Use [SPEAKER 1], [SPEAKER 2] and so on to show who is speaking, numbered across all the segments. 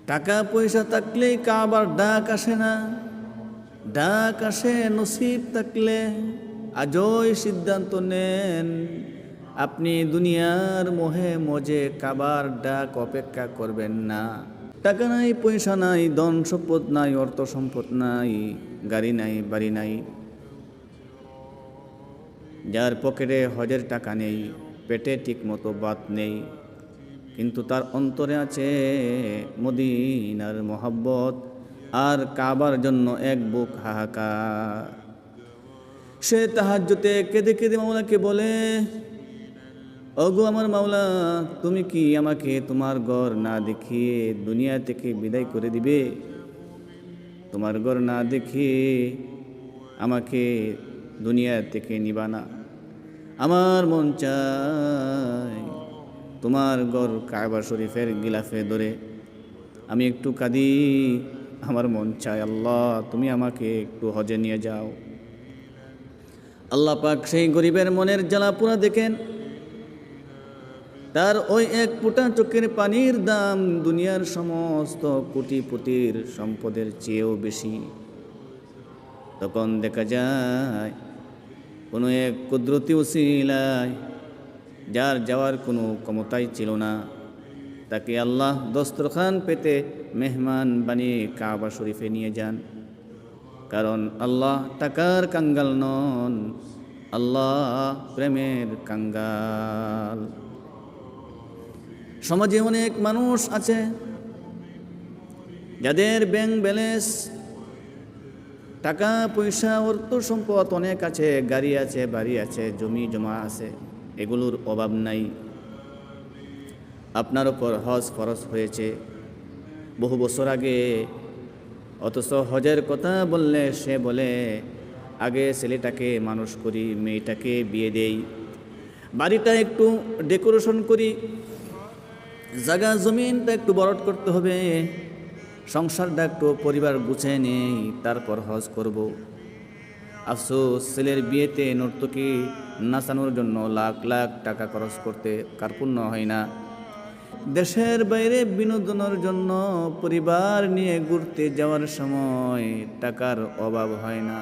[SPEAKER 1] টাকা পয়সা থাকলেই কাবার ডাক আসে না, ডাক আসে নসিব থাকলে। আজই সিদ্ধান্ত নেন, আপনি দুনিয়ার মোহে মজে কাবার ডাক অপেক্ষা করবেন না। টাকা নাই, পয়সা নাই, ধন সম্পদ নাই, অর্থ সম্পদ নাই, গাড়ি নাই, বাড়ি নাই, যার পকেটে হজের টাকা নেই, পেটে ঠিক মতো ভাত নেই, কিন্তু তার অন্তরে আছে মদিনার মোহাব্বত আর কাবার জন্য এক বুক হাহাকার। সে তাহাজ্জুদে কেঁদে কেঁদে মাওলাকে বলে, ওগো আমার মাওলা, তুমি কি আমাকে তোমার ঘর না দেখিয়ে দুনিয়া থেকে বিদায় করে দিবে? তোমার ঘর না দেখিয়ে আমাকে দুনিয়া থেকে নিবা না? আমার মন চায় তোমার ঘর কাবা শরীফের গিলাফে ধরে আমি একটু কাঁদি। আমার মন চায় আল্লাহ তুমি আমাকে একটু হজে নিয়ে যাও। আল্লাহ পাক সেই গরিবের মনের জ্বালা পুরা দেখেন। তার ওই এক ফোঁটা চোখের পানির দাম দুনিয়ার সমস্ত কোটিপতির সম্পদের চেয়েও বেশি। তখন দেখা যায় কোনো এক কুদরতি উসিলায়, যার যাওয়ার কোনো ক্ষমতাই ছিল না, তাকে আল্লাহ দস্তরখান পেতে মেহমান বানিয়ে কাবা শরীফে নিয়ে যান। কারণ আল্লাহ টাকার কাঙ্গাল নন, আল্লাহ প্রেমের কাঙ্গাল। সমাজে অনেক মানুষ আছে যাদের ব্যাংক ব্যালেন্স, টাকা পয়সা, অর্থ সম্পদ অনেক আছে, গাড়ি আছে, বাড়ি আছে, জমি জমা আছে, এগুলোর অভাব নাই। আপনার ওপর হজ ফরজ হয়েছে বহু বছর আগে, অথচ হজের কথা বললে সে বলে আগে ছেলেটাকে মানুষ করি, মেয়েটাকে বিয়ে দেই, বাড়িটা একটু ডেকোরেশন করি, জায়গা জমিনটা একটু বড় করতে হবে, সংসারটা একটু পরিবার গুছিয়ে নেই, তারপর হজ করব। আফসোস, ছেলের বিয়েতে নর্তকী নাচানোর জন্য লাখ লাখ টাকা খরচ করতে কার্পণ্য হয় না। দেশের বাইরে বিনোদনের জন্য পরিবার নিয়ে ঘুরতে যাওয়ার সময় টাকার অভাব হয় না।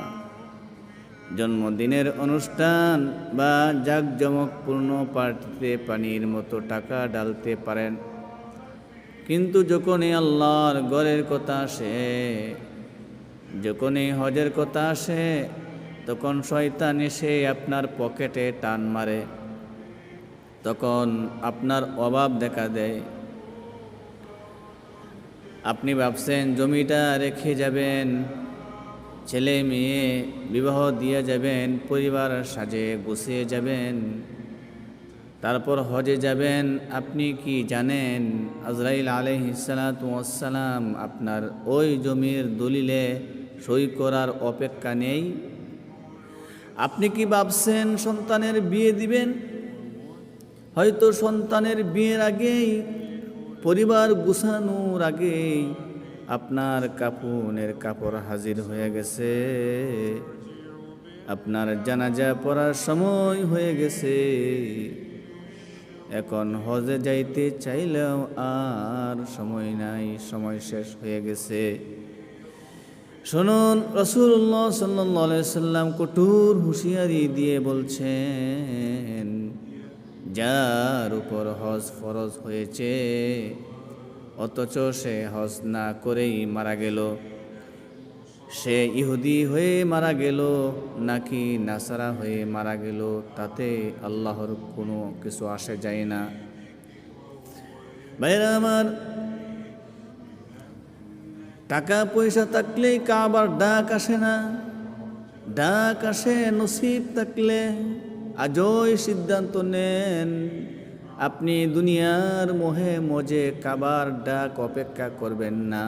[SPEAKER 1] জন্মদিনের অনুষ্ঠান বা জাঁকজমকপূর্ণ পার্টিতে পানির মতো টাকা ঢালতে পারেন, কিন্তু যখনই আল্লাহর ঘরের কথা আসে, যখনই হজের কথা আসে, তখন শয়তান এসে আপনার পকেটে টান মারে, তখন আপনার অভাব দেখা দেয়। আপনি ভাবছেন জমিটা রেখে যাবেন, ছেলে মেয়ে বিবাহ দিয়ে যাবেন, পরিবার সাজে গুছিয়ে যাবেন, তারপর হজে যাবেন। আপনি কি জানেন আজরাইল আলাইহিস সালাতু ওয়াস সালাম আপনার ওই জমির দলিলে সই করার অপেক্ষা নেই? আপনি কি ভাবছেন সন্তানের বিয়ে দিবেন? হয়তো সন্তানের বিয়ের আগেই, পরিবার গুছানোর আগেই আপনার কাফনের কাপড় হাজির হয়ে গেছে, আপনার জানাজা পড়ার সময় হয়ে গেছে। এখন হজে যাইতে চাইলেও আর সময় নাই, সময় শেষ হয়ে গেছে। শুনুন, রাসূলুল্লাহ সাল্লাল্লাহু আলাইহি সাল্লাম কঠোর হুঁশিয়ারি দিয়ে বলছেন, যার উপর হজ ফরজ হয়েছে অথচ সে হজ না করেই মারা গেল, সে ইহুদি হয়ে মারা গেল নাকি নাসারা হয়ে মারা গেল, তাতে আল্লাহর কোনো কিছু আসে যায় না। ভাইরা আমার, টাকা পয়সা থাকলেই কাবার ডাক আসে না, ডাক আসে নসিব থাকলে। আজই সিদ্ধান্ত নেন, আপনি দুনিয়ার মোহে মজে কাবার ডাক অপেক্ষা করবেন না।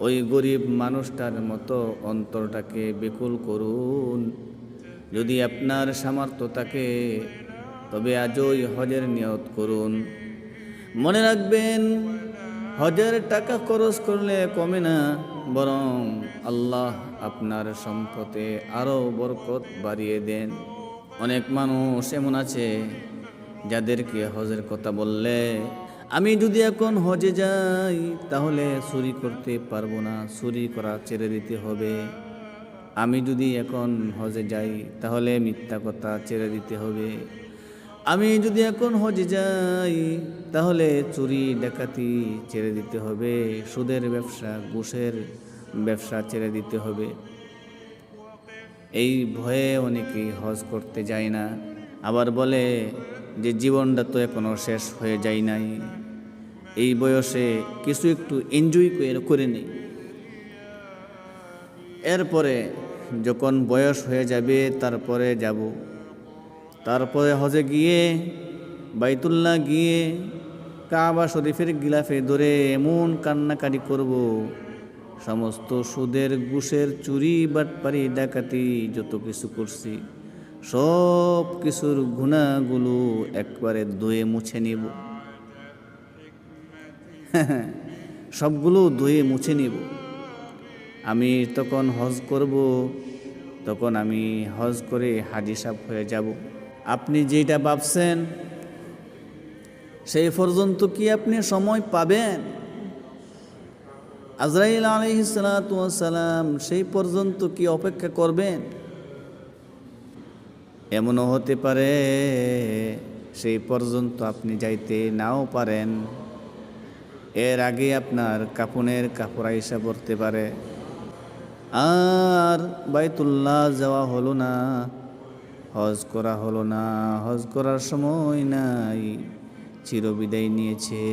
[SPEAKER 1] ওই গরিব মানুষটার মতো অন্তরটাকে বিকুল করুন। যদি আপনার সামর্থ্য থাকে তবে আজই হজের নিয়ত করুন। মনে রাখবেন, হজের টাকা খরচ করলে কমে না, বরং আল্লাহ আপনার সম্পদে আরও বরকত বাড়িয়ে দেন। অনেক মানুষ এমন আছে যাদেরকে হজের কথা বললে আমি যদি এখন হজে যাই তাহলে চুরি করতে পারবো না, চুরি করা ছেড়ে দিতে হবে। আমি যদি এখন হজে যাই তাহলে মিথ্যা কথা ছেড়ে দিতে হবে। আমি যদি এখন হজে যাই তাহলে চুরি ডাকাতি ছেড়ে দিতে হবে, সুদের ব্যবসা, ঘুষের ব্যবসা ছেড়ে দিতে হবে। এই ভয়ে অনেকেই হজ করতে যায় না। আবার বলে যে জীবনটা তো এখনো শেষ হয়ে যায় নাই, এই বয়সে কিছু একটু এনজয় করে নেই, এরপরে যখন বয়স হয়ে যাবে তারপরে যাব। তারপরে হজে গিয়ে বাইতুল্লাহ গিয়ে কাবা শরীফের গিলাফে ধরে এমন কান্নাকাটি করব, সমস্ত সুদের, ঘুষের, চুরি, বাটপারি, ডাকাতি যত কিছু করছি সব কিছুর গুনাহগুলো একবারে ধুয়ে মুছে নিব। সবগুলো ধুয়ে মুছে নিব। আমি তখন হজ করব, তখন আমি হজ করে হাজি সাহেব হয়ে যাব। আপনি যেটা ভাবছেন সেই পর্যন্ত কি আপনি সময় পাবেন? আজরাইল আলাইহিস সালাতু ওয়াস সালাম সেই পর্যন্ত কি অপেক্ষা করবেন? এমনও হতে পারে সেই পর্যন্ত আপনি যাইতে নাও পারেন, এর আগে আপনার কাফনের কাপড় আইসা পড়তে পারে, আর বাইতুল্লাহ যাওয়া হলো না, হজ করা হলো না, হজ করার সময় নাই, চিরবিদায় নিয়েছে।